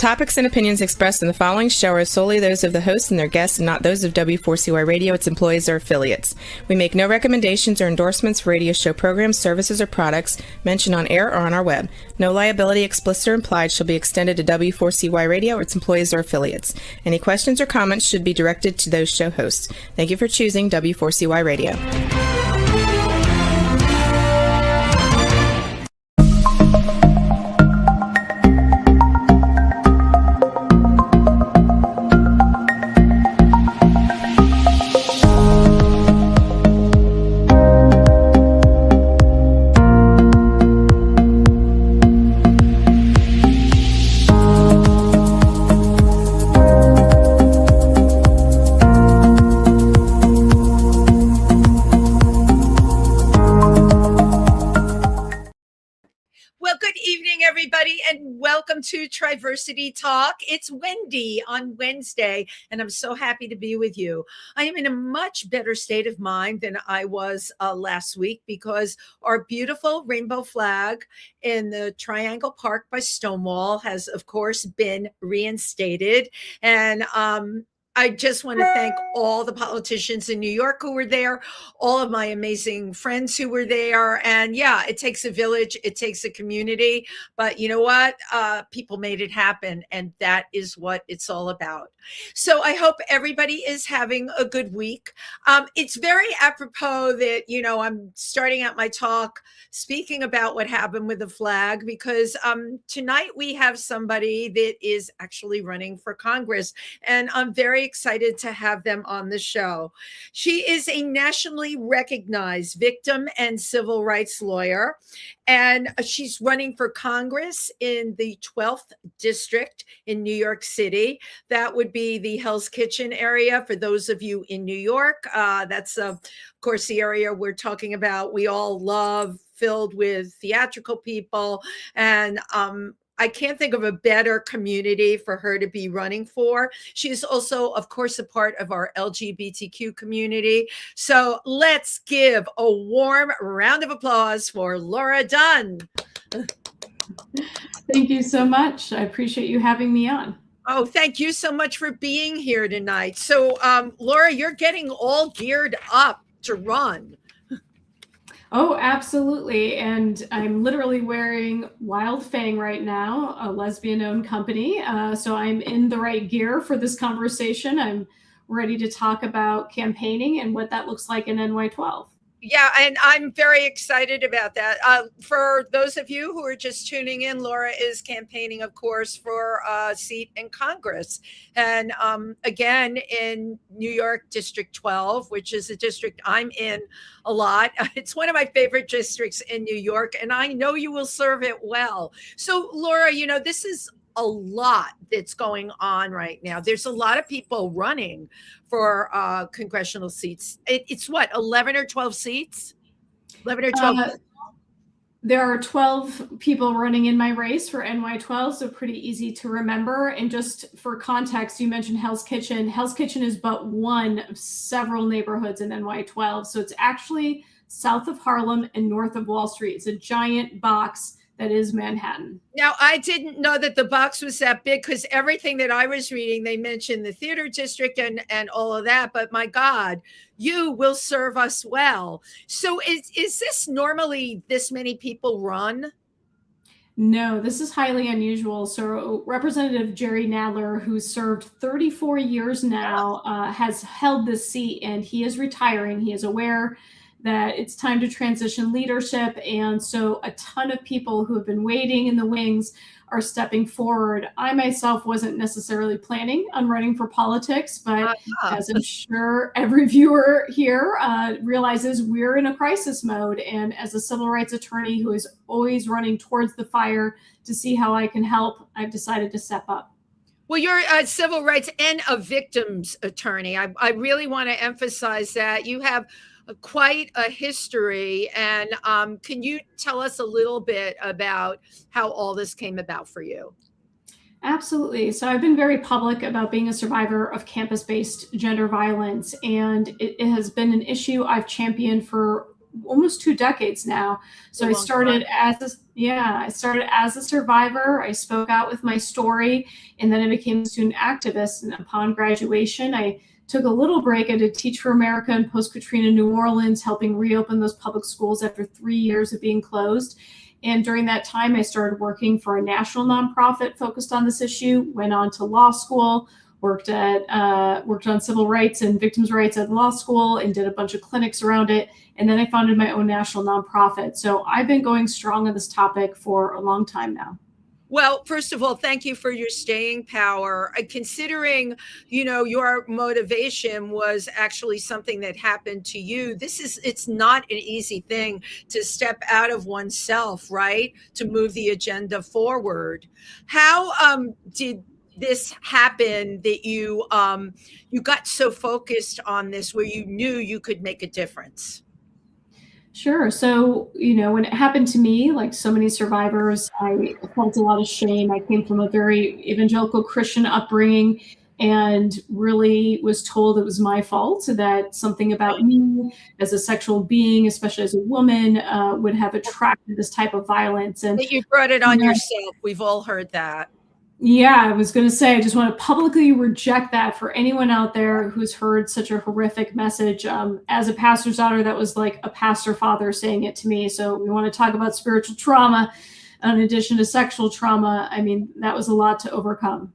topics and opinions expressed in the following show are solely those of the host and their guests and not those of W4CY Radio, its employees, or affiliates. We make no recommendations or endorsements for radio show programs, services, or products mentioned on air or on our web. No liability, explicit or implied, shall be extended to W4CY Radio or its employees or affiliates. Any questions or comments should be directed to those show hosts. Thank you for choosing W4CY Radio. Welcome to Triversity Talk. It's Wendy on Wednesday, and I'm so happy to be with you. I am in a much better state of mind than I was last week because our beautiful rainbow flag in the Triangle Park by Stonewall has, of course, been reinstated. And I just want to thank all the politicians in New York who were there, all of my amazing friends who were there. And yeah, it takes a village, it takes a community, but you know what? People made it happen, and that is what it's all about. So I hope everybody is having a good week. It's very apropos that, I'm starting out my talk speaking about what happened with the flag because tonight we have somebody that is actually running for Congress, and I'm very excited to have them on the show. She is a nationally recognized victim and civil rights lawyer, and she's running for Congress in the 12th district in New York City. That would be the Hell's Kitchen area for those of you in New York. That's, of course, the area we're talking about. We all love, filled with theatrical people, and I can't think of a better community for her to be running for. She is also, of course, a part of our LGBTQ community. So let's give a warm round of applause for Laura Dunn. Thank you so much. I appreciate you having me on. Oh, thank you so much for being here tonight. So, Laura, you're getting all geared up to run. Oh, absolutely. And I'm literally wearing Wild Fang right now, a lesbian-owned company. So I'm in the right gear for this conversation. I'm ready to talk about campaigning and what that looks like in NY12. Yeah, and I'm very excited about that. For those of you who are just tuning in, Laura is campaigning, of course, for a seat in Congress. And again, in New York District 12, which is a district I'm in a lot. It's one of my favorite districts in New York, and I know you will serve it well. So, Laura, this is a lot that's going on right now. There's a lot of people running for congressional seats. It's what, 11 or 12 seats? 11 or 12? There are 12 people running in my race for NY12, so pretty easy to remember. And just for context, you mentioned Hell's Kitchen. Hell's Kitchen is but one of several neighborhoods in NY12. So it's actually south of Harlem and north of Wall Street. It's a giant box that is Manhattan. Now, I didn't know that the box was that big because everything that I was reading, they mentioned the theater district and all of that. But my God, you will serve us well. So is this normally this many people run? No, this is highly unusual. So Representative Jerry Nadler, who served 34 years now, has held this seat, and he is retiring. He is aware that it's time to transition leadership. And so a ton of people who have been waiting in the wings are stepping forward. I myself wasn't necessarily planning on running for politics, but as I'm sure every viewer here realizes, we're in a crisis mode. And as a civil rights attorney who is always running towards the fire to see how I can help, I've decided to step up. Well, you're a civil rights and a victims attorney. I really want to emphasize that. You have quite a history. And can you tell us a little bit about how all this came about for you? Absolutely. So I've been very public about being a survivor of campus-based gender violence, and it has been an issue I've championed for almost 2 decades now. So I started as a survivor. I spoke out with my story, and then I became a student activist. And upon graduation, I took a little break. I did Teach for America in post-Katrina New Orleans, helping reopen those public schools after 3 years of being closed. And during that time, I started working for a national nonprofit focused on this issue, went on to law school, worked on civil rights and victims' rights at law school, and did a bunch of clinics around it. And then I founded my own national nonprofit. So I've been going strong on this topic for a long time now. Well, first of all, thank you for your staying power. Considering, your motivation was actually something that happened to you. It's not an easy thing to step out of oneself, right? To move the agenda forward. How did this happen that you got so focused on this where you knew you could make a difference? Sure. So, when it happened to me, like so many survivors, I felt a lot of shame. I came from a very evangelical Christian upbringing and really was told it was my fault, that something about me as a sexual being, especially as a woman, would have attracted this type of violence. And that you brought it on yourself. We've all heard that. Yeah, I was going to say, I just want to publicly reject that for anyone out there who's heard such a horrific message. As a pastor's daughter, that was like a pastor father saying it to me. So we want to talk about spiritual trauma in addition to sexual trauma. I mean, that was a lot to overcome.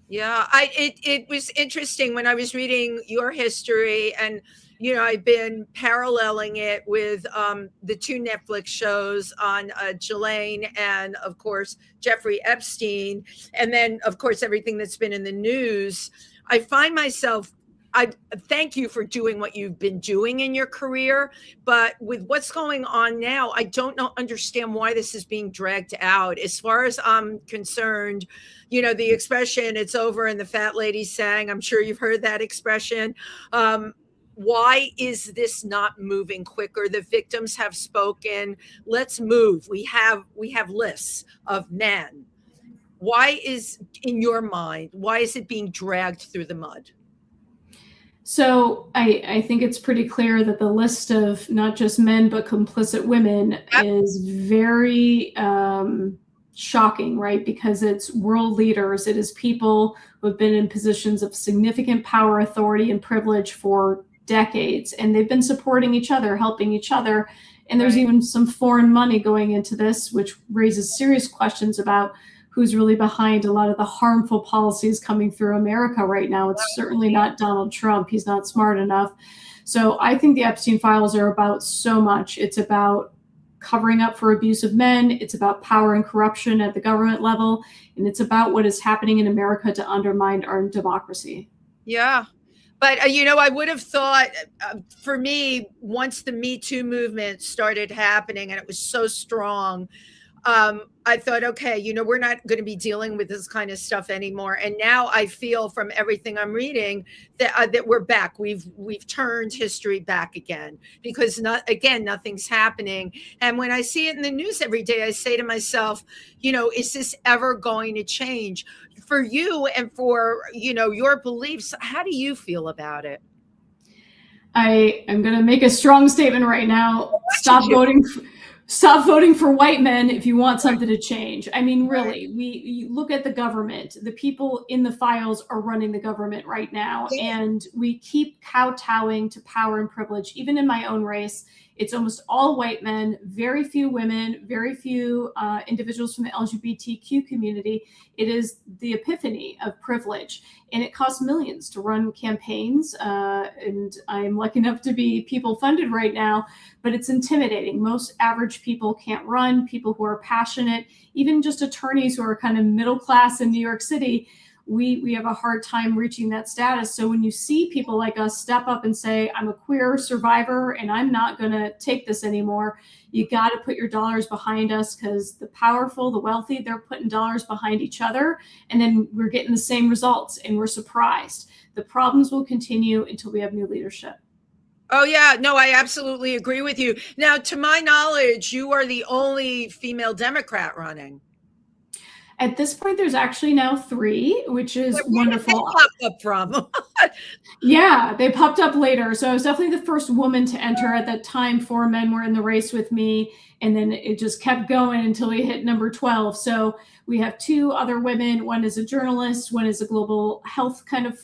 Yeah, it was interesting when I was reading your history, and I've been paralleling it with the 2 Netflix shows on Ghislaine and, of course, Jeffrey Epstein, and then, of course, everything that's been in the news. I find myself, I thank you for doing what you've been doing in your career, but with what's going on now, I don't understand why this is being dragged out. As far as I'm concerned, the expression, it's over and the fat lady sang, I'm sure you've heard that expression. Why is this not moving quicker? The victims have spoken. Let's move. We have lists of men. Why is, in your mind, why is it being dragged through the mud? So I think it's pretty clear that the list of not just men, but complicit women is very shocking, right? Because it's world leaders. It is people who have been in positions of significant power, authority, and privilege for decades, and they've been supporting each other, helping each other. And there's even some foreign money going into this, which raises serious questions about who's really behind a lot of the harmful policies coming through America right now. It's certainly not Donald Trump. He's not smart enough. So I think the Epstein files are about so much. It's about covering up for abuse of men. It's about power and corruption at the government level. And it's about what is happening in America to undermine our democracy. Yeah. But, I would have thought, for me, once the Me Too movement started happening and it was so strong, I thought, okay, we're not going to be dealing with this kind of stuff anymore. And now I feel from everything I'm reading that we're back. We've turned history back again because nothing's happening. And when I see it in the news every day, I say to myself, is this ever going to change? For you and for, your beliefs, how do you feel about it? I am going to make a strong statement right now. Stop voting for white men if you want something to change. I mean, really, you look at the government. The people in the files are running the government right now. And we keep kowtowing to power and privilege. Even in my own race, it's almost all white men, very few women, very few individuals from the LGBTQ community. It is the epiphany of privilege. And it costs millions to run campaigns. And I'm lucky enough to be people funded right now, but it's intimidating. Most average people can't run, people who are passionate, even just attorneys who are kind of middle class in New York City. We have a hard time reaching that status. So when you see people like us step up and say, I'm a queer survivor and I'm not going to take this anymore, you got to put your dollars behind us, because the powerful, the wealthy, they're putting dollars behind each other. And then we're getting the same results and we're surprised. The problems will continue until we have new leadership. Oh, yeah. No, I absolutely agree with you. Now, to my knowledge, you are the only female Democrat running. At this point, there's actually now 3, which is wonderful. Where did they pop up from? Yeah, they popped up later. So I was definitely the first woman to enter at that time. 4 men were in the race with me. And then it just kept going until we hit number 12. So we have 2 other women. One is a journalist, one is a global health kind of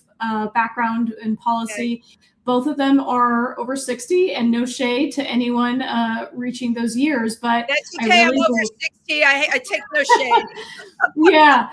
background and policy. Okay. Both of them are over 60, and no shade to anyone reaching those years. But that's okay. I'm over 60. I take no shade. Yeah.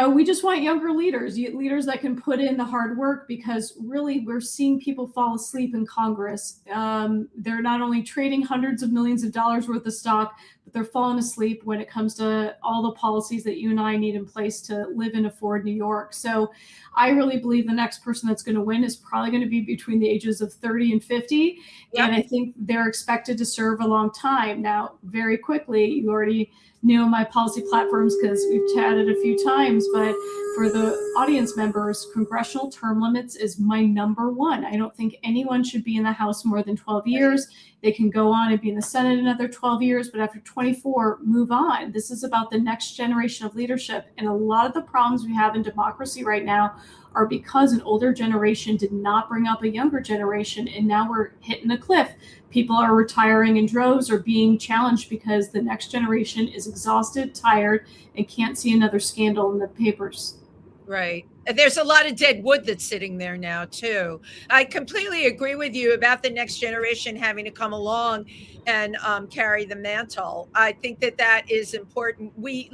We just want younger leaders that can put in the hard work, because really we're seeing people fall asleep in Congress. They're not only trading hundreds of millions of dollars worth of stock, but they're falling asleep when it comes to all the policies that you and I need in place to live and afford New York. So I really believe the next person that's going to win is probably going to be between the ages of 30 and 50. Yep. And I think they're expected to serve a long time. Now, very quickly, you already knew my policy platforms because we've chatted a few times, but for the audience members, congressional term limits is my number 1. I don't think anyone should be in the House more than 12 years. They can go on and be in the Senate another 12 years, but after 24, move on. This is about the next generation of leadership. And a lot of the problems we have in democracy right now are because an older generation did not bring up a younger generation, and now we're hitting a cliff. People are retiring in droves or being challenged because the next generation is exhausted, tired, and can't see another scandal in the papers. Right. There's a lot of dead wood that's sitting there now, too. I completely agree with you about the next generation having to come along and carry the mantle. I think that is important. We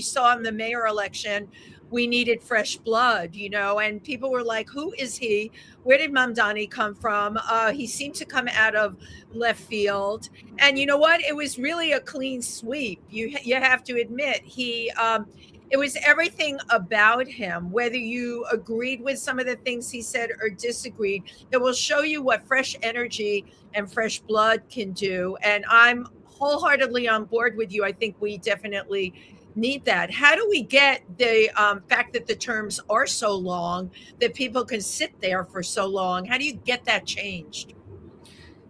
saw in the mayor election, we needed fresh blood, and people were like, who is he? Where did Mamdani come from? He seemed to come out of left field. And you know what? It was really a clean sweep. You have to admit, it was everything about him, whether you agreed with some of the things he said or disagreed. It will show you what fresh energy and fresh blood can do. And I'm wholeheartedly on board with you. I think we definitely need that. How do we get the fact that the terms are so long, that people can sit there for so long? How do you get that changed?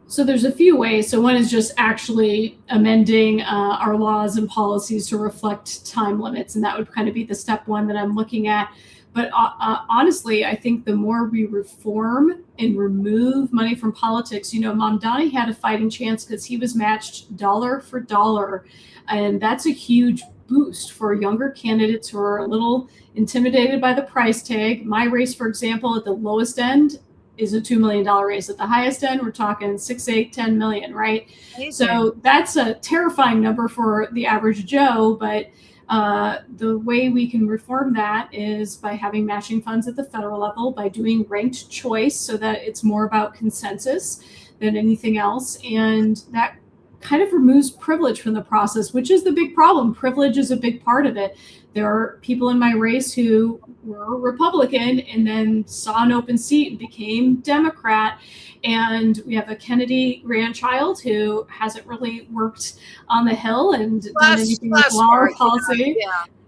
So there's a few ways. So one is just actually amending our laws and policies to reflect time limits. And that would kind of be the step 1 that I'm looking at. But honestly, I think the more we reform and remove money from politics, Mamdani had a fighting chance because he was matched dollar for dollar. And that's a huge boost for younger candidates who are a little intimidated by the price tag. My race, for example, at the lowest end is a $2 million race. At the highest end, we're talking 6, 8, 10 million, right? Amazing. So that's a terrifying number for the average Joe, but the way we can reform that is by having matching funds at the federal level, by doing ranked choice so that it's more about consensus than anything else. And that kind of removes privilege from the process, which is the big problem. Privilege is a big part of it. There are people in my race who were Republican and then saw an open seat and became Democrat. And we have a Kennedy grandchild who hasn't really worked on the Hill and done anything with law policy.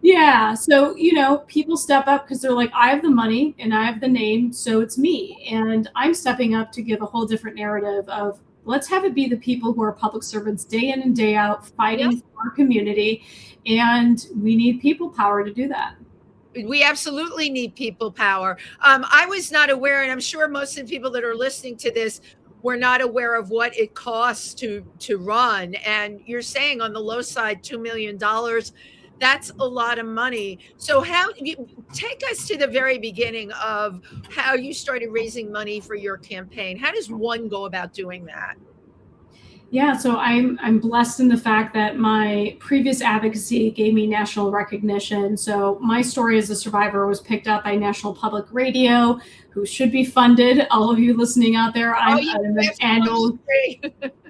Yeah. So, people step up because they're like, I have the money and I have the name, so it's me. And I'm stepping up to give a whole different narrative of, let's have it be the people who are public servants day in and day out fighting for our community. And we need people power to do that. We absolutely need people power. I was not aware, and I'm sure most of the people that are listening to this were not aware of what it costs to run. And you're saying on the low side, $2 million. That's a lot of money. So take us to the very beginning of how you started raising money for your campaign. How does one go about doing that? Yeah, so I'm blessed in the fact that my previous advocacy gave me national recognition. So my story as a survivor was picked up by National Public Radio, who should be funded. All of you listening out there, I'm an annual.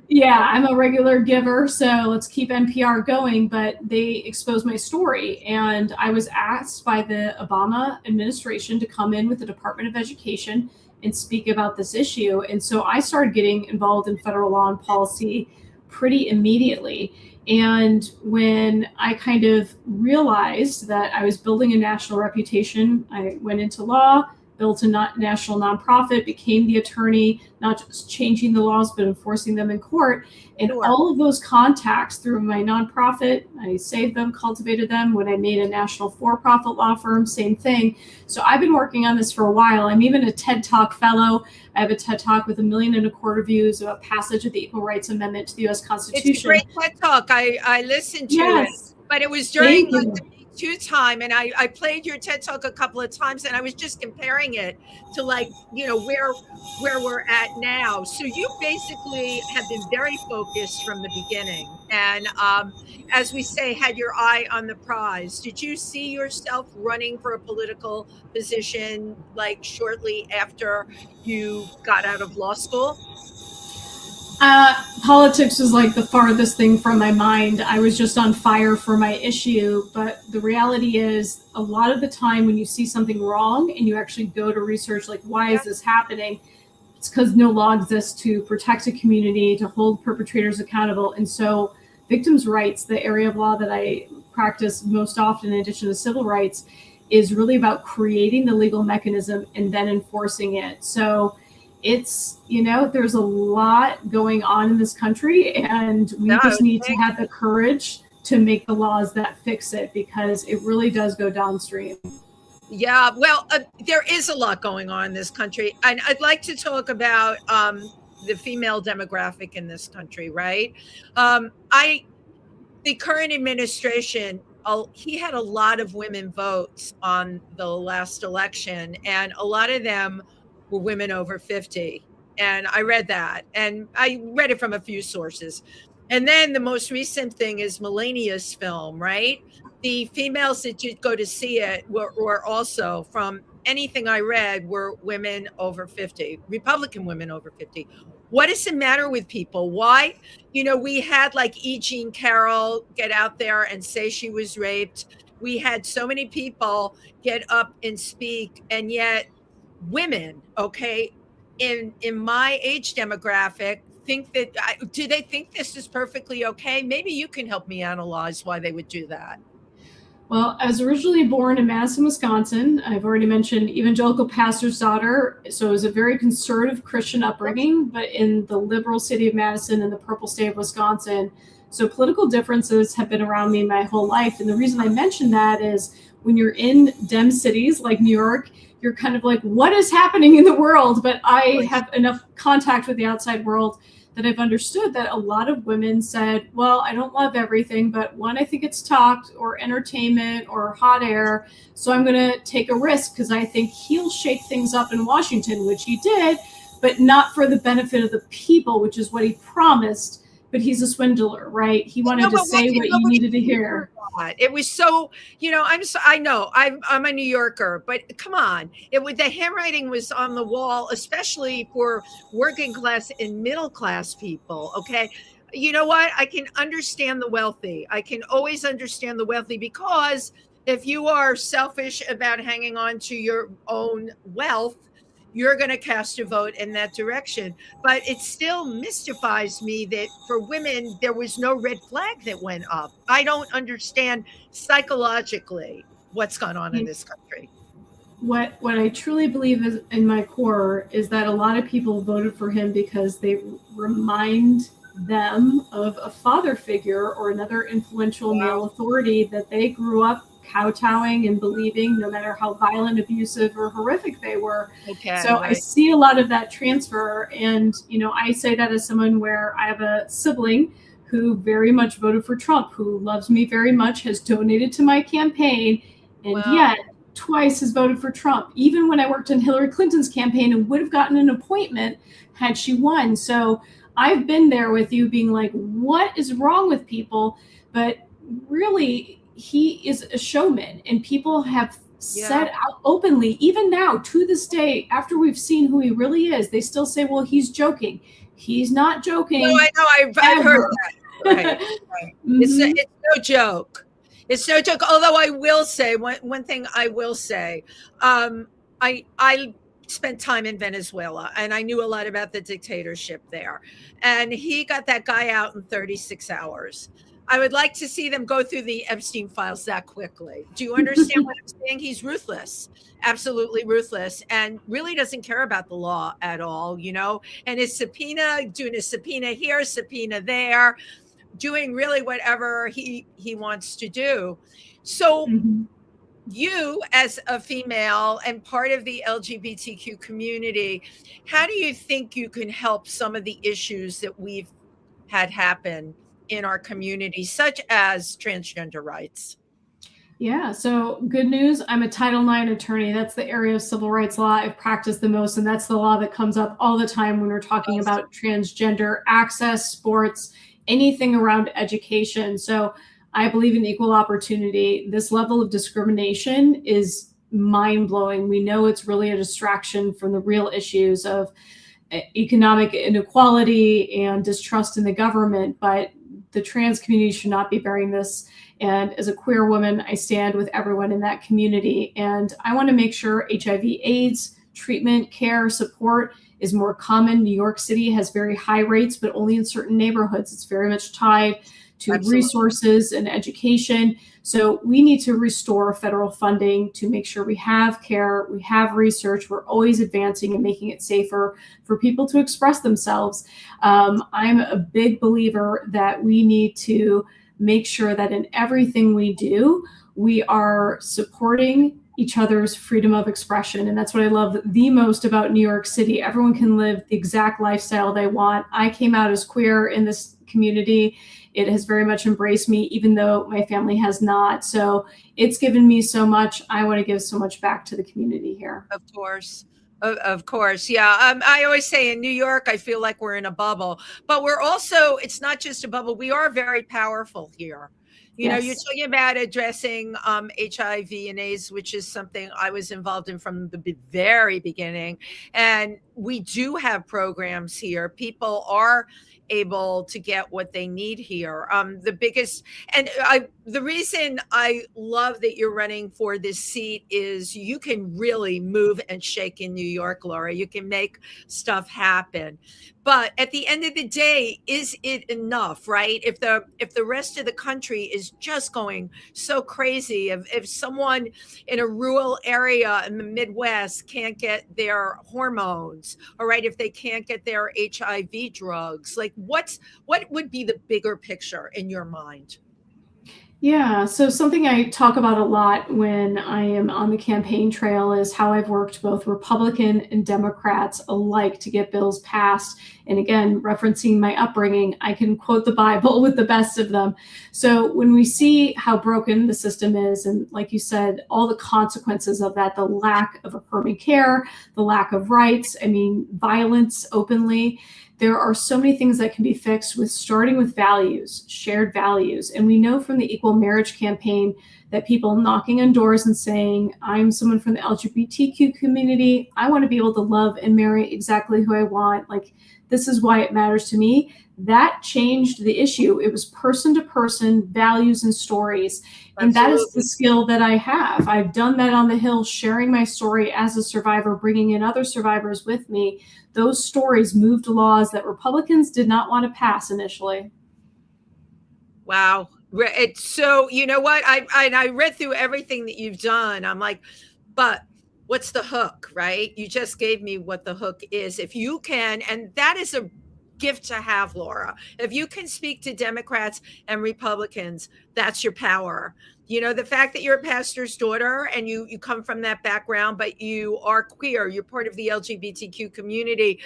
Yeah, I'm a regular giver, so let's keep NPR going. But they exposed my story, and I was asked by the Obama administration to come in with the Department of Education and speak about this issue. And so I started getting involved in federal law and policy pretty immediately. And when I kind of realized that I was building a national reputation, I went into law, built a national nonprofit, became the attorney, not just changing the laws, but enforcing them in court. And Sure. all of those contacts through my nonprofit, I saved them, cultivated them. When I made a national for-profit law firm, same thing. So I've been working on this for a while. I'm even a TED Talk fellow. I have a TED Talk with 1.25 million views about passage of the Equal Rights Amendment to the U.S. Constitution. It's a great TED Talk. I listened to Yes. it, but it was during Thank you. the Me Too time, and I played your TED Talk a couple of times, and I was just comparing it to, like, where we're at now. So you basically have been very focused from the beginning, and as we say, had your eye on the prize. Did you see yourself running for a political position like shortly after you got out of law school? Politics was like the farthest thing from my mind. I was just on fire for my issue. But the reality is, a lot of the time when you see something wrong and you actually go to research, like, why is this happening? It's because no law exists to protect a community, to hold perpetrators accountable. And so victims' rights, the area of law that I practice most often in addition to civil rights, is really about creating the legal mechanism and then enforcing it. So it's, there's a lot going on in this country, and we just need to have the courage to make the laws that fix it, because it really does go downstream. Yeah, well, there is a lot going on in this country, and I'd like to talk about the female demographic in this country, right? The current administration, he had a lot of women votes on the last election, and a lot of them were women over 50. And I read that, and I read it from a few sources. And then the most recent thing is Melania's film, right? The females that did go to see it were also, from anything I read, were women over 50, Republican women over 50. What is the matter with people? Why? We had like E. Jean Carroll get out there and say she was raped. We had so many people get up and speak, and yet women, okay, in my age demographic, think that, do they think this is perfectly okay? Maybe you can help me analyze why they would do that. Well, I was originally born in Madison, Wisconsin. I've already mentioned evangelical pastor's daughter. So it was a very conservative Christian upbringing, but in the liberal city of Madison and the purple state of Wisconsin. So political differences have been around me my whole life. And the reason I mention that is, when you're in Dem cities like New York, you're kind of like, what is happening in the world? But I have enough contact with the outside world that I've understood that a lot of women said, well, I don't love everything, but one, I think it's talked or entertainment or hot air. So I'm going to take a risk because I think he'll shake things up in Washington, which he did, but not for the benefit of the people, which is what he promised. But he's a swindler, right? He wanted to say what you needed to hear. It was so, I know I'm a New Yorker, but come on, the handwriting was on the wall, especially for working class and middle class people. Okay. You know what? I can understand the wealthy. I can always understand the wealthy, because if you are selfish about hanging on to your own wealth, you're going to cast a vote in that direction. But it still mystifies me that for women, there was no red flag that went up. I don't understand psychologically what's gone on in this country. What I truly believe is, in my core, is that a lot of people voted for him because they remind them of a father figure or another influential male authority that they grew up kowtowing and believing, no matter how violent, abusive, or horrific they were. Okay, so right. I see a lot of that transfer. And, I say that as someone where I have a sibling who very much voted for Trump, who loves me very much, has donated to my campaign, and yet twice has voted for Trump, even when I worked in Hillary Clinton's campaign and would have gotten an appointment had she won. So I've been there with you being like, what is wrong with people? But really, he is a showman, and people have said out openly, even now to this day, after we've seen who he really is, they still say, well, he's joking. He's not joking. No, I know. I've heard that. Right. Mm-hmm. It's no joke. It's no joke. Although I will say one thing I will say, I spent time in Venezuela, and I knew a lot about the dictatorship there. And he got that guy out in 36 hours. I would like to see them go through the Epstein files that quickly. Do you understand what I'm saying? He's ruthless, absolutely ruthless, and really doesn't care about the law at all, and his subpoena, doing a subpoena here, subpoena there, doing really whatever he wants to do. So you, as a female and part of the LGBTQ community, how do you think you can help some of the issues that we've had happen in our community, such as transgender rights? Yeah, so good news. I'm a Title IX attorney. That's the area of civil rights law I've practiced the most. And that's the law that comes up all the time when we're talking about transgender access, sports, anything around education. So I believe in equal opportunity. This level of discrimination is mind blowing. We know it's really a distraction from the real issues of economic inequality and distrust in the government, but the trans community should not be bearing this. And as a queer woman, I stand with everyone in that community. And I want to make sure HIV/AIDS treatment, care, support is more common. New York City has very high rates, but only in certain neighborhoods. It's very much tied to resources and education. So we need to restore federal funding to make sure we have care, we have research, we're always advancing and making it safer for people to express themselves. I'm a big believer that we need to make sure that in everything we do, we are supporting each other's freedom of expression. And that's what I love the most about New York City. Everyone can live the exact lifestyle they want. I came out as queer in this community. It has very much embraced me, even though my family has not. So it's given me so much. I want to give so much back to the community here. Of course. Of course. Yeah. I always say in New York, I feel like we're in a bubble, but we're also, it's not just a bubble. We are very powerful here. You're talking about addressing HIV and AIDS, which is something I was involved in from the very beginning. And we do have programs here. People are able to get what they need here. The reason I love that you're running for this seat is you can really move and shake in New York, Laura. You can make stuff happen. But at the end of the day, is it enough, right? If the rest of the country is just going so crazy, if someone in a rural area in the Midwest can't get their hormones, all right, if they can't get their HIV drugs, like what would be the bigger picture in your mind? Yeah, so something I talk about a lot when I am on the campaign trail is how I've worked both Republican and Democrats alike to get bills passed. And again, referencing my upbringing, I can quote the Bible with the best of them. So when we see how broken the system is, and like you said, all the consequences of that, the lack of affirming care, the lack of rights, violence openly, there are so many things that can be fixed with starting with values, shared values. And we know from the Equal Marriage Campaign that people knocking on doors and saying, I'm someone from the LGBTQ community, I want to be able to love and marry exactly who I want. Like, this is why it matters to me. That changed the issue. It was person to person, values and stories. And that is the skill that I have. I've done that on the Hill, sharing my story as a survivor, bringing in other survivors with me. Those stories moved laws that Republicans did not want to pass initially. Wow. It's so, you know what? I read through everything that you've done. I'm like, but what's the hook, right? You just gave me what the hook is. If you can, and that is a gift to have, Laura. If you can speak to Democrats and Republicans, that's your power. The fact that you're a pastor's daughter and you come from that background, but you are queer, you're part of the LGBTQ community.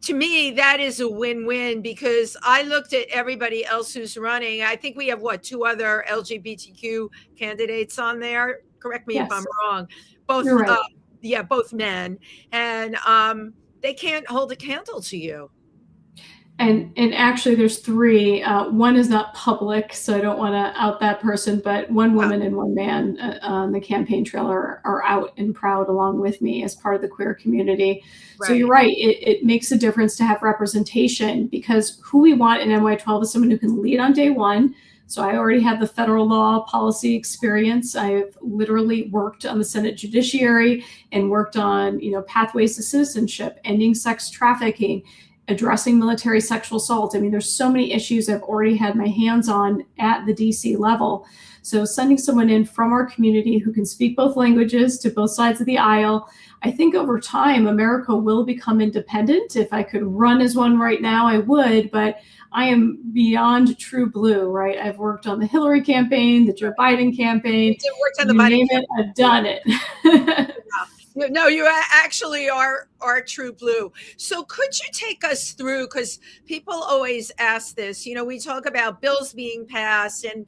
To me, that is a win-win, because I looked at everybody else who's running. I think we have two other LGBTQ candidates on there. Correct me if I'm wrong. Both, you're right. Both men, and they can't hold a candle to you. And actually, there's three. One is not public, so I don't want to out that person, but one woman and one man on the campaign trail are out and proud along with me as part of the queer community. Right. So you're right. It makes a difference to have representation, because who we want in NY12 is someone who can lead on day one. So I already have the federal law policy experience. I've literally worked on the Senate Judiciary and worked on, pathways to citizenship, ending sex trafficking. addressing military sexual assault. I mean, there's so many issues I've already had my hands on at the DC level. So sending someone in from our community who can speak both languages to both sides of the aisle, I think over time, America will become independent. If I could run as one right now, I would, but I am beyond true blue, right? I've worked on the Hillary campaign, the Joe Biden campaign. You worked on the You Biden name campaign. it, I've done it. No, you actually are true blue. So could you take us through, because people always ask this, we talk about bills being passed, and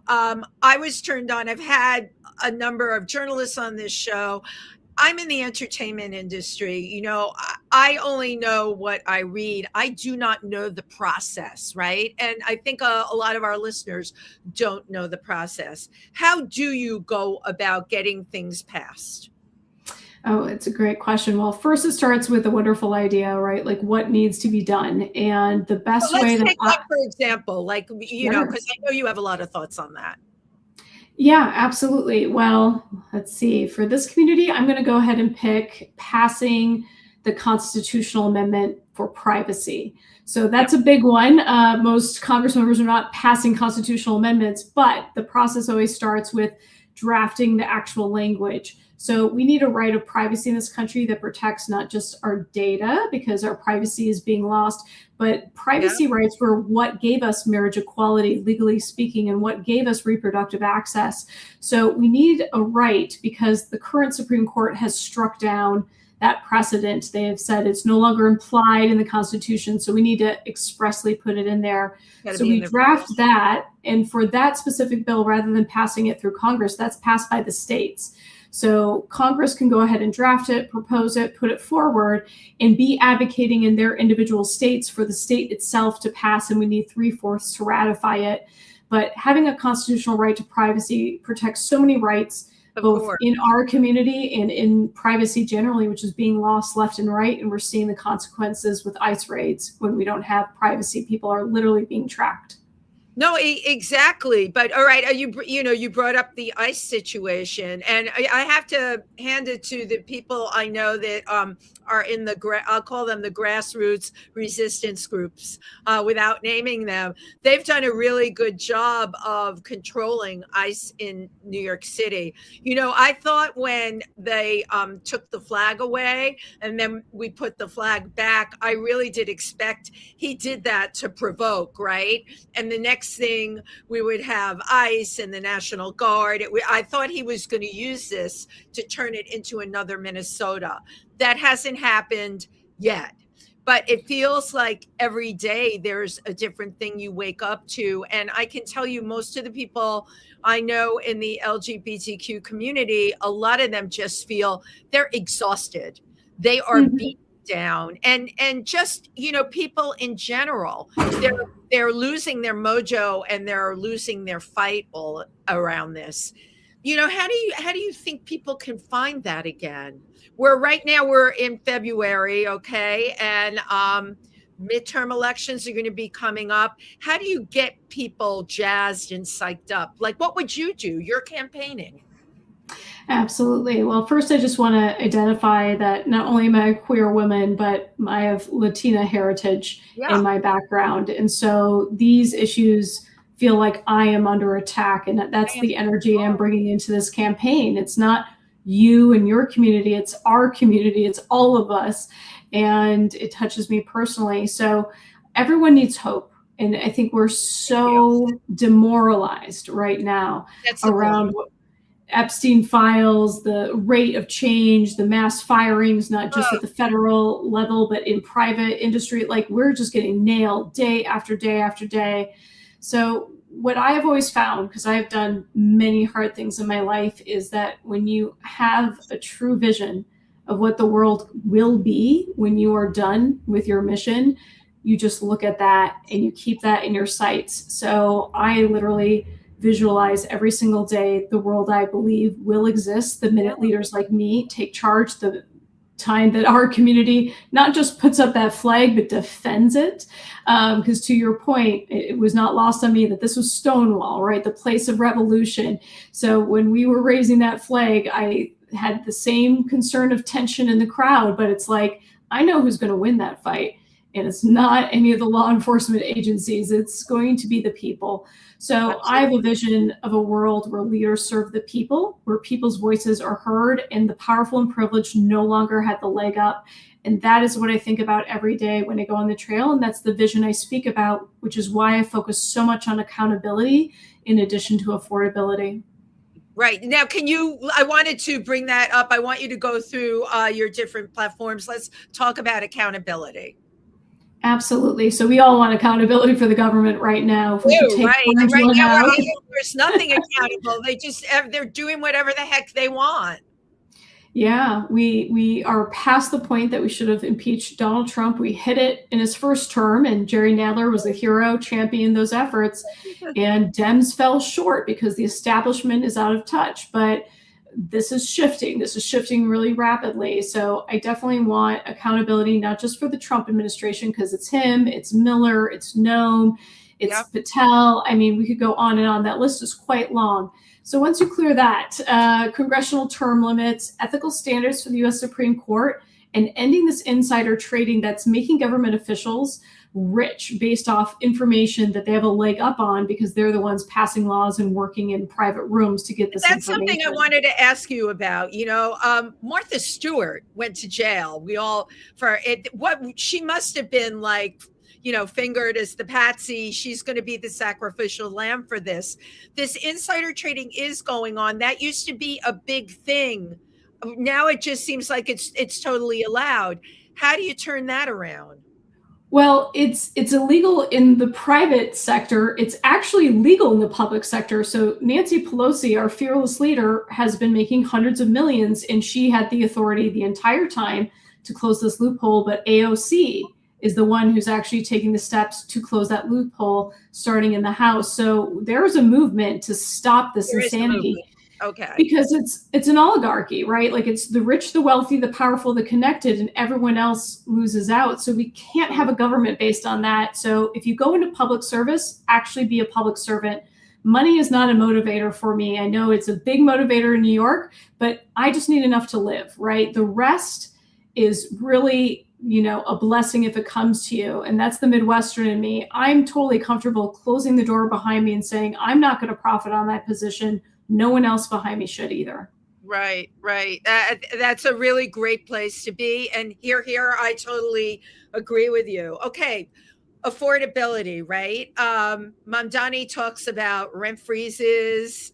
I was turned on. I've had a number of journalists on this show. I'm in the entertainment industry. I only know what I read. I do not know the process, right? And I think a lot of our listeners don't know the process. How do you go about getting things passed? Oh, it's a great question. Well, first it starts with a wonderful idea, right? Like what needs to be done. And the best way Let's that take one, for example, Sure. because I know you have a lot of thoughts on that. Yeah, absolutely. Well, let's see. For this community, I'm going to go ahead and pick passing the constitutional amendment for privacy. So that's a big one. Most Congress members are not passing constitutional amendments, but the process always starts with drafting the actual language. So we need a right of privacy in this country that protects not just our data, because our privacy is being lost, but privacy rights were what gave us marriage equality, legally speaking, and what gave us reproductive access. So we need a right, because the current Supreme Court has struck down that precedent. They have said it's no longer implied in the Constitution, so we need to expressly put it in there. So we draft that, and for that specific bill, rather than passing it through Congress, that's passed by the states. So Congress can go ahead and draft it, propose it, put it forward, and be advocating in their individual states for the state itself to pass, and we need 3/4 to ratify it. But having a constitutional right to privacy protects so many rights, both in our community and in privacy generally, which is being lost left and right. And we're seeing the consequences with ICE raids. When we don't have privacy, people are literally being tracked. No, exactly. But all right, you brought up the ICE situation, and I have to hand it to the people I know that are in I'll call them the grassroots resistance groups, without naming them. They've done a really good job of controlling ICE in New York City. I thought when they took the flag away and then we put the flag back, I really did expect he did that to provoke, right? And the next thing we would have ICE and the National Guard. I thought he was going to use this to turn it into another Minnesota. That hasn't happened yet. But it feels like every day there's a different thing you wake up to. And I can tell you, most of the people I know in the LGBTQ community, a lot of them just feel they're exhausted. They are beat down, and just people in general, they're losing their mojo and they're losing their fight all around this. How do you think people can find that again? Right now we're in February, okay, and midterm elections are going to be coming up. How do you get people jazzed and psyched up? Like, what would you do? You're campaigning. Absolutely. Well, first, I just want to identify that not only am I a queer woman, but I have Latina heritage in my background. And so these issues feel like I am under attack. And that's the energy I'm bringing into this campaign. It's not you and your community, it's our community, it's all of us. And it touches me personally. So everyone needs hope. And I think we're so demoralized right now around what Epstein files, the rate of change, the mass firings, not just at the federal level, but in private industry. Like, we're just getting nailed day after day after day. So what I have always found, because I have done many hard things in my life, is that when you have a true vision of what the world will be when you are done with your mission, you just look at that and you keep that in your sights. So I literally visualize every single day the world I believe will exist the minute leaders like me take charge, the time that our community not just puts up that flag, but defends it. Because to your point, it was not lost on me that this was Stonewall, right? The place of revolution. So when we were raising that flag, I had the same concern of tension in the crowd, but it's like, I know who's going to win that fight. and it's not any of the law enforcement agencies. It's going to be the people. So I have a vision of a world where leaders serve the people, where people's voices are heard, and the powerful and privileged no longer have the leg up. And that is what I think about every day when I go on the trail. And that's the vision I speak about, which is why I focus so much on accountability in addition to affordability. Right. Now, I wanted to bring that up. I want you to go through your different platforms. Let's talk about accountability. Absolutely. So we all want accountability for the government right now. If we could take right now, there's nothing accountable. They're doing whatever the heck they want. Yeah, we are past the point that we should have impeached Donald Trump. We hit it in his first term, and Jerry Nadler was the hero championing those efforts. And Dems fell short because the establishment is out of touch. But this is shifting. This is shifting really rapidly. So I definitely want accountability, not just for the Trump administration, because it's him, it's Miller, it's Noem, it's Patel. I mean, we could go on and on. That list is quite long. So once you clear that, congressional term limits, ethical standards for the U.S. Supreme Court, and ending this insider trading that's making government officials rich based off information that they have a leg up on because they're the ones passing laws and working in private rooms to get this That's information. Something I wanted to ask you about. Martha Stewart went to jail. She must have been like, fingered as the patsy. She's going to be the sacrificial lamb for this. This insider trading is going on. That used to be a big thing. Now it just seems like it's totally allowed. How do you turn that around? Well, it's illegal in the private sector. It's actually legal in the public sector. So Nancy Pelosi, our fearless leader, has been making hundreds of millions, and she had the authority the entire time to close this loophole. But AOC is the one who's actually taking the steps to close that loophole, starting in the House. So there's a movement to stop this insanity. Okay. Because it's an oligarchy, right? Like it's the rich, the wealthy, the powerful, the connected, and everyone else loses out. So we can't have a government based on that. So if you go into public service, actually be a public servant. Money is not a motivator for me. I know it's a big motivator in New York, but I just need enough to live, right? The rest is really, a blessing if it comes to you. And that's the Midwestern in me. I'm totally comfortable closing the door behind me and saying, I'm not going to profit on that position. No one else behind me should either. Right. That's a really great place to be. And here, I totally agree with you. Okay. Affordability, right? Mamdani talks about rent freezes.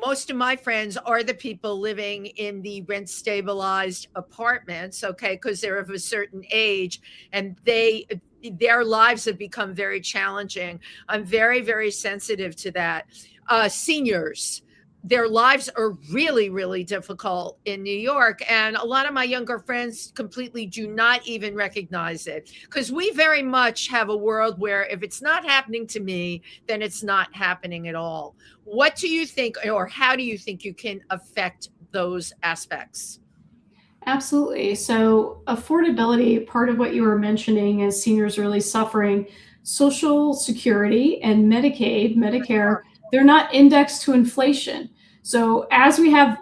Most of my friends are the people living in the rent stabilized apartments, okay, because they're of a certain age and their lives have become very challenging. I'm very, very sensitive to that. Seniors, their lives are really, really difficult in New York. And a lot of my younger friends completely do not even recognize it because we very much have a world where if it's not happening to me, then it's not happening at all. What do you think, or how do you think you can affect those aspects? Absolutely. So affordability, part of what you were mentioning is seniors really suffering. Social Security and Medicaid, Medicare, they're not indexed to inflation. So as we have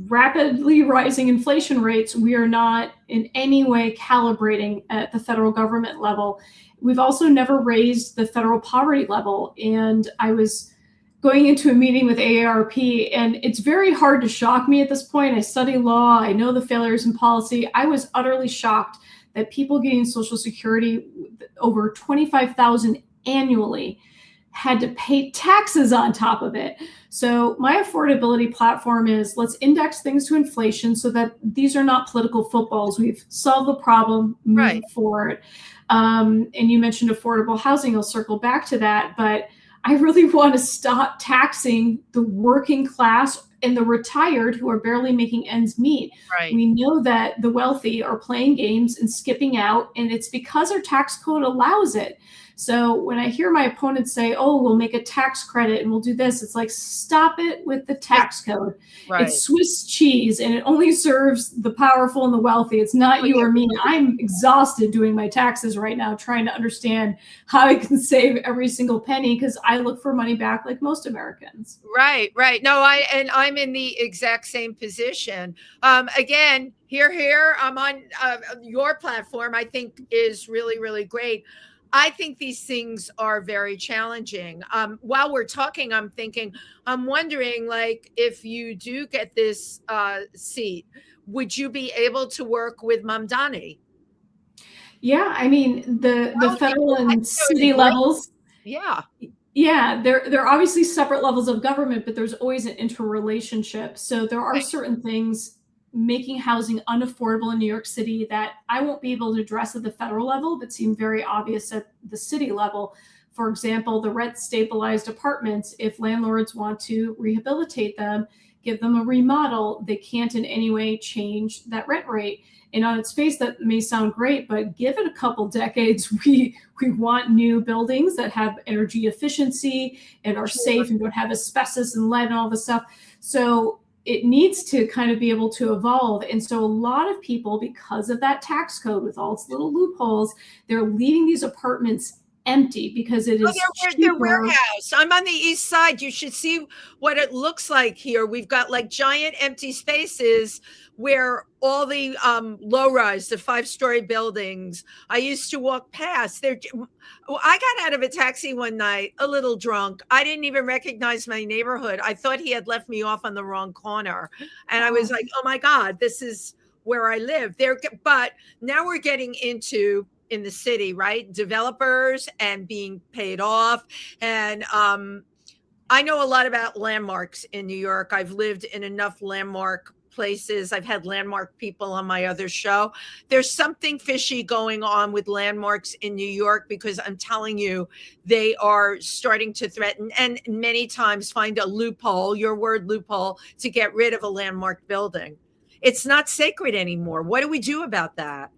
rapidly rising inflation rates, we are not in any way calibrating at the federal government level. We've also never raised the federal poverty level. And I was going into a meeting with AARP, and it's very hard to shock me at this point. I study law. I know the failures in policy. I was utterly shocked that people getting Social Security over $25,000 annually had to pay taxes on top of it. So my affordability platform is let's index things to inflation so that these are not political footballs. We've solved the problem, move forward. And you mentioned affordable housing. I'll circle back to that, but I really want to stop taxing the working class and the retired who are barely making ends meet. Right. We know that the wealthy are playing games and skipping out, and it's because our tax code allows it. So when I hear my opponents say, oh, we'll make a tax credit and we'll do this, it's like, stop it with the tax code. Right. It's Swiss cheese and it only serves the powerful and the wealthy. It's not you or me. I'm exhausted doing my taxes right now, trying to understand how I can save every single penny because I look for money back like most Americans. Right. No, I'm I'm in the exact same position. Again, here, I'm on your platform, I think is really, really great. I think these things are very challenging. While we're talking, I'm wondering, like, if you do get this seat, would you be able to work with Mamdani? Yeah, I mean the federal I and think that would be city great. levels. Yeah, Yeah, they're obviously separate levels of government, but there's always an interrelationship. So there are certain things making housing unaffordable in New York City that I won't be able to address at the federal level, but seem very obvious at the city level. For example, the rent stabilized apartments, if landlords want to rehabilitate them, give them a remodel, they can't in any way change that rent rate. And on its face, that may sound great, but give it a couple decades, we want new buildings that have energy efficiency and are sure. safe and don't have asbestos and lead and all this stuff. So it needs to kind of be able to evolve. And so a lot of people, because of that tax code with all its little loopholes, they're leaving these apartments empty because it Oh, is their cheaper. warehouse. I'm on the east side. You should see what it looks like here. We've got like giant empty spaces where all the low rise, the 5-story buildings. I used to walk past. I got out of a taxi one night, a little drunk. I didn't even recognize my neighborhood. I thought he had left me off on the wrong corner, and I was Oh, like, "Oh my God, this is where I live." But now we're getting into in the city, right? Developers and being paid off. And I know a lot about landmarks in New York. I've lived in enough landmark places. I've had landmark people on my other show. There's something fishy going on with landmarks in New York because I'm telling you, they are starting to threaten and many times find a loophole, your word loophole, to get rid of a landmark building. It's not sacred anymore. What do we do about that?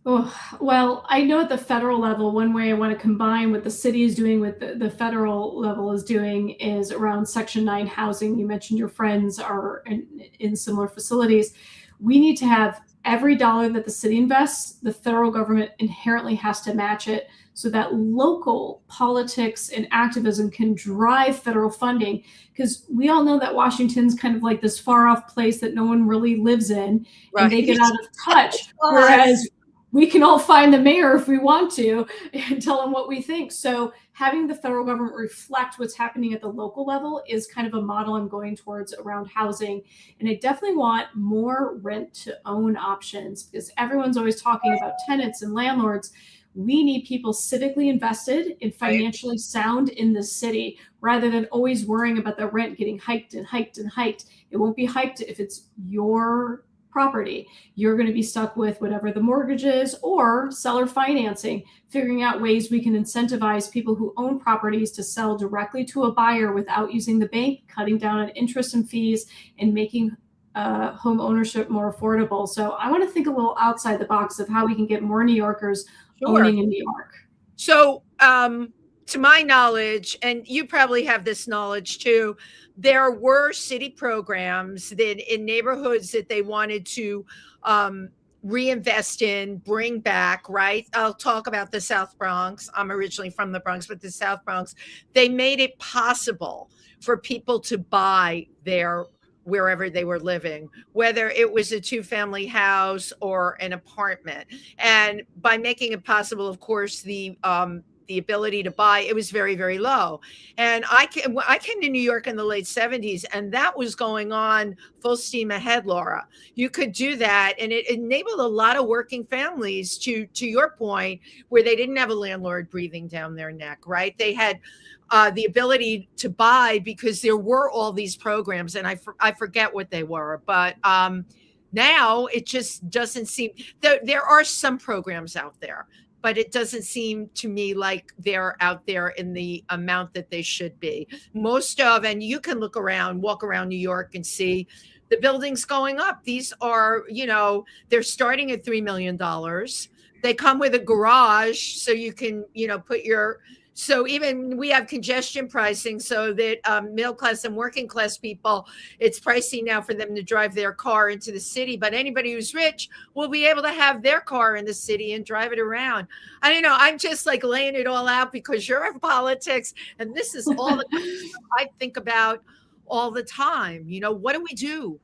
oh, well, I know at the federal level, one way I want to combine what the city is doing with the federal level is doing is around Section 9 housing. You mentioned your friends are in similar facilities. We need to have every dollar that the city invests, the federal government inherently has to match it so that local politics and activism can drive federal funding. Because we all know that Washington's kind of like this far off place that no one really lives in, and Right. they get out of touch. God. Whereas we can all find the mayor if we want to and tell them what we think. So having the federal government reflect what's happening at the local level is kind of a model I'm going towards around housing. And I definitely want more rent to own options because everyone's always talking about tenants and landlords. We need people civically invested and Right. financially sound in the city rather than always worrying about the rent getting hiked and hiked and hiked. It won't be hiked if it's your property. You're going to be stuck with whatever the mortgage is or seller financing, figuring out ways we can incentivize people who own properties to sell directly to a buyer without using the bank, cutting down on interest and fees, and making home ownership more affordable. So I want to think a little outside the box of how we can get more New Yorkers Sure. owning in New York. So, to my knowledge, and you probably have this knowledge too, there were city programs that in neighborhoods that they wanted to reinvest in, bring back, right? I'll talk about the South Bronx. I'm originally from the Bronx, but the South Bronx, they made it possible for people to buy their wherever they were living, whether it was a two-family house or an apartment. And by making it possible, of course, the ability to buy, it was very, very low. And I came to New York in the late 70s, and that was going on full steam ahead, Laura. You could do that, and it enabled a lot of working families to your point, where they didn't have a landlord breathing down their neck, right? They had the ability to buy because there were all these programs, and I forget what they were, but now it just doesn't seem there are some programs out there, but it doesn't seem to me like they're out there in the amount that they should be. And you can walk around New York and see the buildings going up. These are, they're starting at $3 million. They come with a garage so you can, so even we have congestion pricing so that middle class and working class people, it's pricey now for them to drive their car into the city. But anybody who's rich will be able to have their car in the city and drive it around. I don't know. I'm just like laying it all out because you're in politics. And this is all the I think about all the time. What do we do?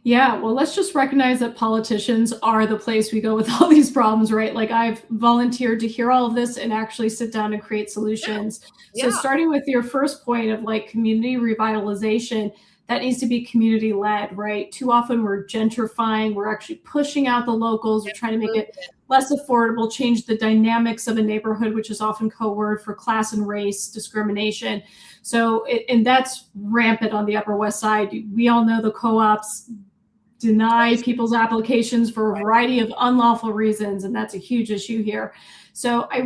Yeah, well, let's just recognize that politicians are the place we go with all these problems, right? Like I've volunteered to hear all of this and actually sit down and create solutions. So Yeah. starting with your first point of like community revitalization, that needs to be community led, right? Too often we're gentrifying, we're actually pushing out the locals, we're trying to make it less affordable, change the dynamics of a neighborhood, which is often code word for class and race discrimination. So, and that's rampant on the Upper West Side. We all know the co-ops deny people's applications for a variety of unlawful reasons, and that's a huge issue here. So I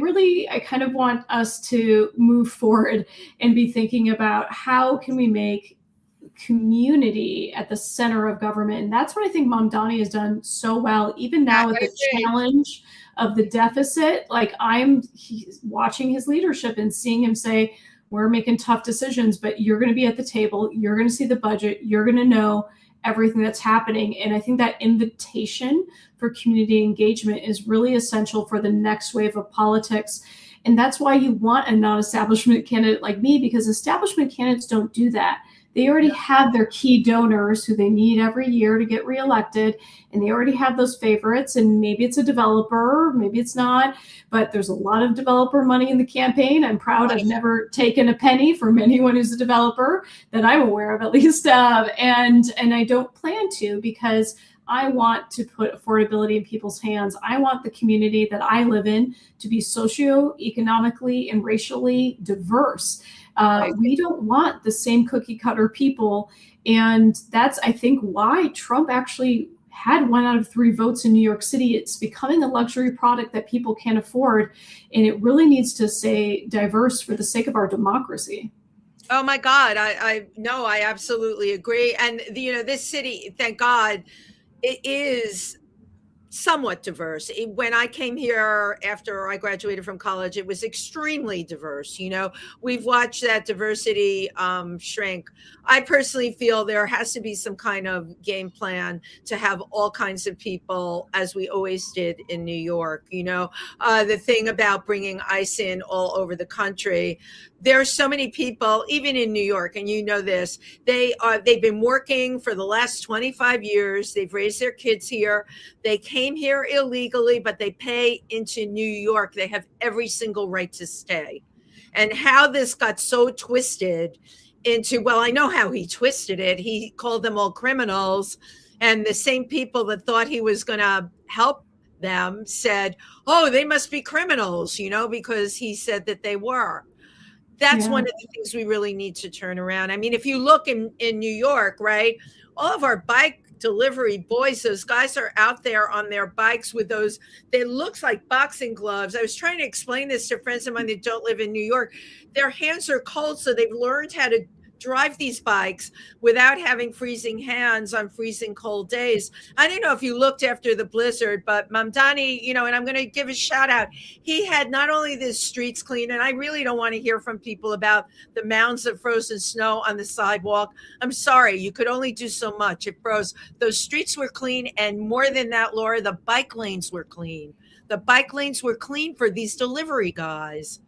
kind of want us to move forward and be thinking about how can we make community at the center of government. And that's what I think Mom Donnie has done so well, even now with the challenge of the deficit. Like watching his leadership and seeing him say, we're making tough decisions, but you're going to be at the table. You're going to see the budget. You're going to know everything that's happening. And I think that invitation for community engagement is really essential for the next wave of politics. And that's why you want a non-establishment candidate like me, because establishment candidates don't do that. They already have their key donors who they need every year to get reelected, and they already have those favorites. And maybe it's a developer, maybe it's not, but there's a lot of developer money in the campaign. I'm proud I've never taken a penny from anyone who's a developer that I'm aware of, at least. And I don't plan to, because I want to put affordability in people's hands. I want the community that I live in to be socioeconomically and racially diverse. We don't want the same cookie cutter people. And that's, I think, why Trump actually had 1 out of 3 votes in New York City. It's becoming a luxury product that people can't afford. And it really needs to stay diverse for the sake of our democracy. Oh my God. I absolutely agree. And this city, thank God, it is somewhat diverse. When I came here after I graduated from college, it was extremely diverse. We've watched that diversity shrink. I personally feel there has to be some kind of game plan to have all kinds of people, as we always did in New York. The thing about bringing ICE in all over the country, there are so many people, even in New York, and this, they've been working for the last 25 years. They've raised their kids here. They came here illegally, but they pay into New York. They have every single right to stay. And how this got so twisted into, well, I know how he twisted it. He called them all criminals. And the same people that thought he was going to help them said, oh, they must be criminals, because he said that they were. That's one of the things we really need to turn around. I mean, if you look in New York, right, all of our bike delivery boys, those guys are out there on their bikes with those, they look like boxing gloves. I was trying to explain this to friends of mine that don't live in New York. Their hands are cold, so they've learned how to drive these bikes without having freezing hands on freezing cold days. I don't know if you looked after the blizzard, but Mamdani, and I'm going to give a shout out. He had not only the streets clean, and I really don't want to hear from people about the mounds of frozen snow on the sidewalk. I'm sorry, you could only do so much. It froze. Those streets were clean, and more than that, Laura, the bike lanes were clean. The bike lanes were clean for these delivery guys.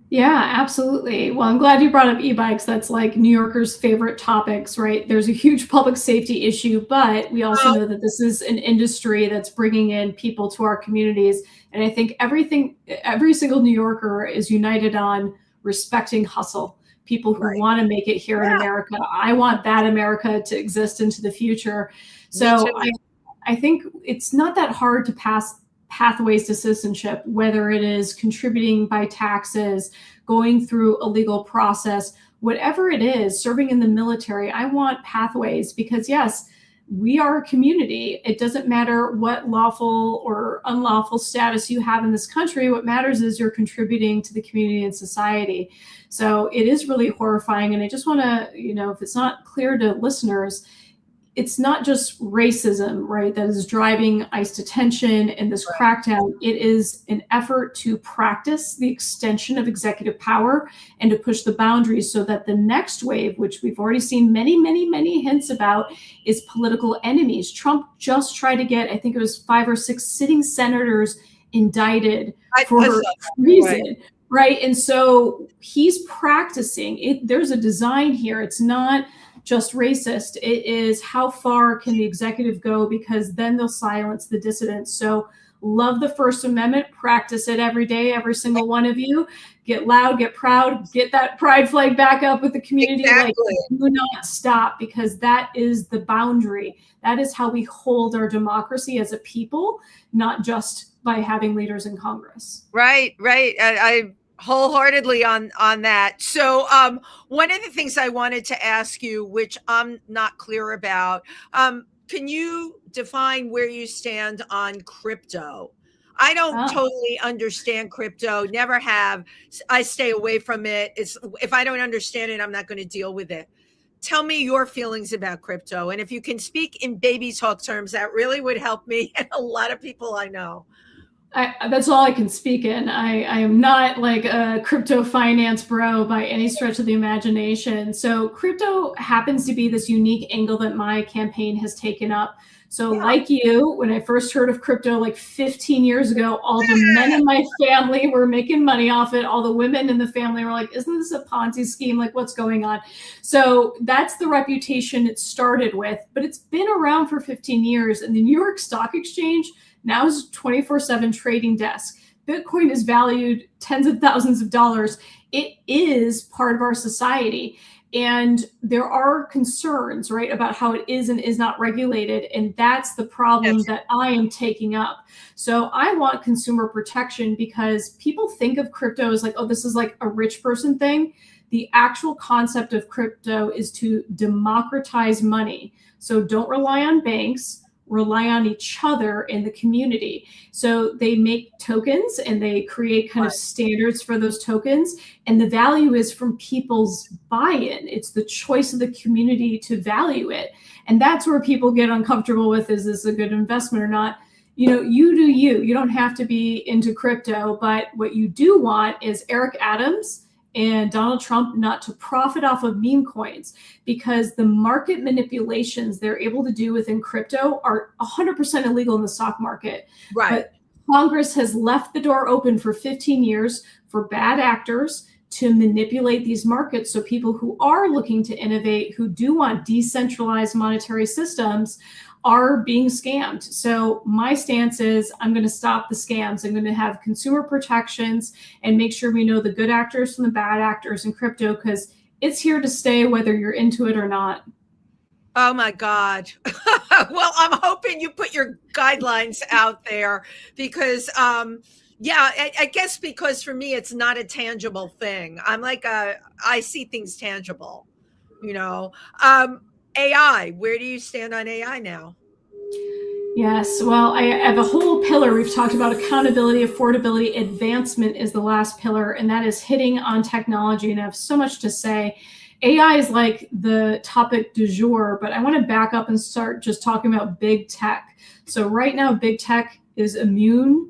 Yeah, absolutely. Well, I'm glad you brought up e-bikes. That's like New Yorkers' favorite topics, right? There's a huge public safety issue, but we also know that this is an industry that's bringing in people to our communities. And I think every single New Yorker is united on respecting hustle. People who want to make it here in America. I want that America to exist into the future. So I think it's not that hard to pass pathways to citizenship, whether it is contributing by taxes, going through a legal process, whatever it is, serving in the military. I want pathways because, yes, we are a community. It doesn't matter what lawful or unlawful status you have in this country. What matters is you're contributing to the community and society. So it is really horrifying. And I just want to, if it's not clear to listeners, it's not just racism, right, that is driving ICE detention and this crackdown. It is an effort to practice the extension of executive power and to push the boundaries so that the next wave, which we've already seen many, many, many hints about, is political enemies. Trump just tried to get, I think it was 5 or 6 sitting senators indicted for treason. right? And so he's practicing it. There's a design here. It's not just racist. It is how far can the executive go, because then they'll silence the dissidents. So love the First Amendment, practice it every day, every single one of you. Get loud, get proud, get that pride flag back up with the community. Exactly. Like, do not stop, because that is the boundary. That is how we hold our democracy as a people, not just by having leaders in Congress. Right. I wholeheartedly on that. So one of the things I wanted to ask you, which I'm not clear about, can you define where you stand on crypto? I don't totally understand crypto, never have. I stay away from it. If I don't understand it, I'm not going to deal with it. Tell me your feelings about crypto. And if you can speak in baby talk terms, that really would help me and a lot of people I know. That's all I can speak in. I am not like a crypto finance bro by any stretch of the imagination. So crypto happens to be this unique angle that my campaign has taken up. So like you, when I first heard of crypto like 15 years ago, all the men in my family were making money off it. All the women in the family were like, isn't this a Ponzi scheme? Like, what's going on? So that's the reputation it started with, but it's been around for 15 years. And the New York Stock Exchange now is a 24/7 trading desk. Bitcoin is valued tens of thousands of dollars. It is part of our society. And there are concerns, right, about how it is and is not regulated. And that's the problem that I am taking up. So I want consumer protection, because people think of crypto as like, oh, this is like a rich person thing. The actual concept of crypto is to democratize money. So don't rely on banks. Rely on each other in the community. So they make tokens and they create kind of standards for those tokens. And the value is from people's buy-in. It's the choice of the community to value it. And that's where people get uncomfortable with, is this a good investment or not? You know, you do you. You don't have to be into crypto, but what you do want is Eric Adams and Donald Trump not to profit off of meme coins, because the market manipulations they're able to do within crypto are 100% illegal in the stock market. Right. But Congress has left the door open for 15 years for bad actors to manipulate these markets. So people who are looking to innovate, who do want decentralized monetary systems, are being scammed. So my stance is, I'm going to stop the scams. I'm going to have consumer protections and make sure we know the good actors from the bad actors in crypto, because it's here to stay whether you're into it or not. Oh my God. Well, I'm hoping you put your guidelines out there, because I guess because for me, it's not a tangible thing. I'm like, I see things tangible, you know. AI, where do you stand on AI now? Yes, well, I have a whole pillar. We've talked about accountability, affordability, advancement is the last pillar, and that is hitting on technology. And I have so much to say. AI is like the topic du jour, but I want to back up and start just talking about big tech. So right now, big tech is immune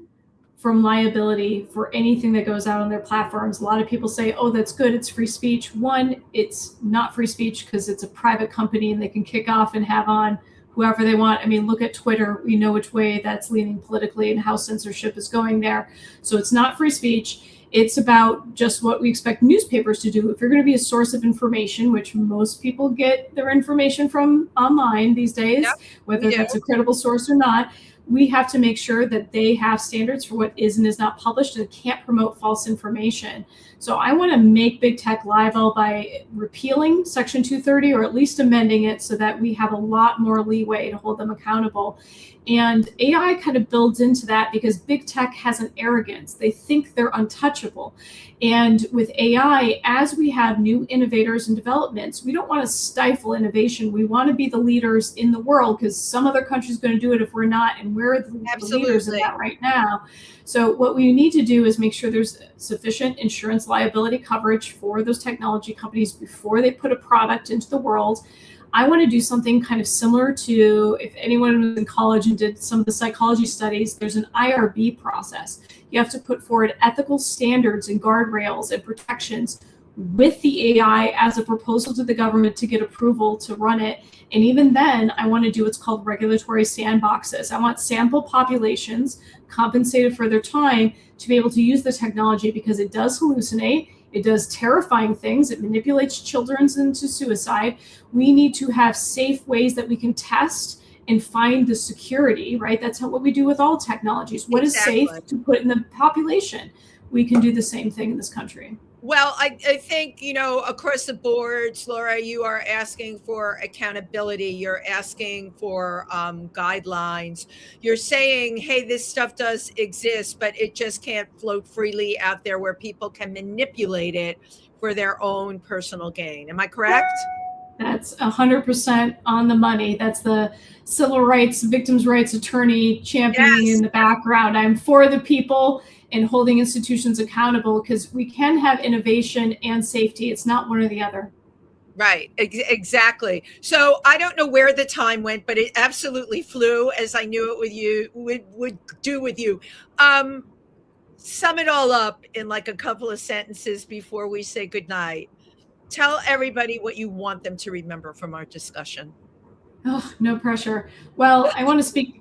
from liability for anything that goes out on their platforms. A lot of people say, oh, that's good, it's free speech. One, it's not free speech because it's a private company and they can kick off and have on whoever they want. I mean, look at Twitter. We know which way that's leaning politically and how censorship is going there. So it's not free speech. It's about just what we expect newspapers to do. If you're going to be a source of information, which most people get their information from online these days, whether that's a credible source or not, we have to make sure that they have standards for what is and is not published, and can't promote false information. So I want to make big tech liable by repealing Section 230, or at least amending it so that we have a lot more leeway to hold them accountable. And AI kind of builds into that, because big tech has an arrogance. They think they're untouchable. And with AI, as we have new innovators and developments, we don't want to stifle innovation. We want to be the leaders in the world, because some other country's going to do it if we're not, and we're the leaders in that right now. So what we need to do is make sure there's sufficient insurance liability coverage for those technology companies before they put a product into the world. I want to do something kind of similar to, if anyone was in college and did some of the psychology studies, there's an IRB process. You have to put forward ethical standards and guardrails and protections with the AI as a proposal to the government to get approval to run it. And even then, I want to do what's called regulatory sandboxes. I want sample populations compensated for their time to be able to use the technology, because it does hallucinate. It does terrifying things. It manipulates children into suicide. We need to have safe ways that we can test and find the security, right? That's what we do with all technologies. What is safe to put in the population? We can do the same thing in this country. Well, I think, across the boards, Laura, you are asking for accountability. You're asking for guidelines. You're saying, hey, this stuff does exist, but it just can't float freely out there where people can manipulate it for their own personal gain. Am I correct? That's 100% on the money. That's the civil rights, victims' rights attorney championing in the background. I'm for the people and holding institutions accountable, because we can have innovation and safety. It's not one or the other. Right. Exactly. So I don't know where the time went, but it absolutely flew, as I knew it would do with you. Sum it all up in like a couple of sentences before we say goodnight. Tell everybody what you want them to remember from our discussion. Oh, no pressure. Well, I want to speak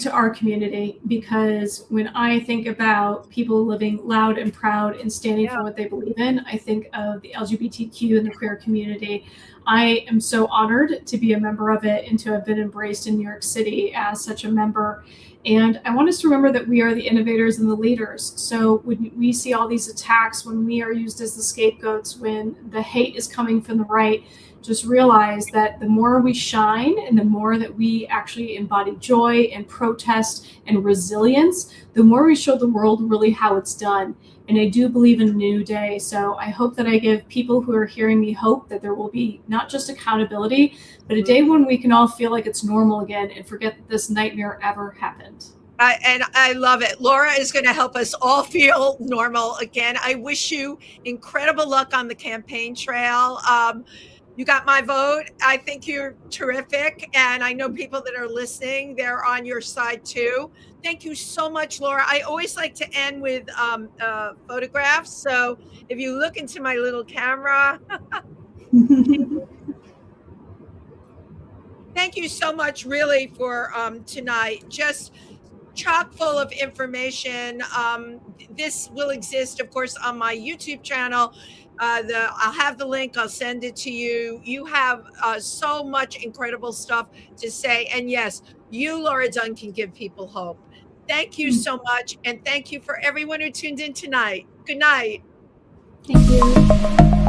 to our community, because when I think about people living loud and proud and standing for what they believe in, I think of the LGBTQ and the queer community. I am so honored to be a member of it and to have been embraced in New York City as such a member. And I want us to remember that we are the innovators and the leaders. So when we see all these attacks, when we are used as the scapegoats, when the hate is coming from the right, just realize that the more we shine and the more that we actually embody joy and protest and resilience, the more we show the world really how it's done. And I do believe in a new day. So I hope that I give people who are hearing me hope that there will be not just accountability, but a day when we can all feel like it's normal again and forget that this nightmare ever happened. And I love it. Laura is going to help us all feel normal again. I wish you incredible luck on the campaign trail. You got my vote. I think you're terrific. And I know people that are listening, they're on your side too. Thank you so much, Laura. I always like to end with photographs. So if you look into my little camera. Thank you so much, really, for tonight. Just chock full of information. This will exist, of course, on my YouTube channel. I'll have the link. I'll send it to you. You have so much incredible stuff to say. And yes, you, Laura Dunn, can give people hope. Thank you so much. And thank you for everyone who tuned in tonight. Good night. Thank you.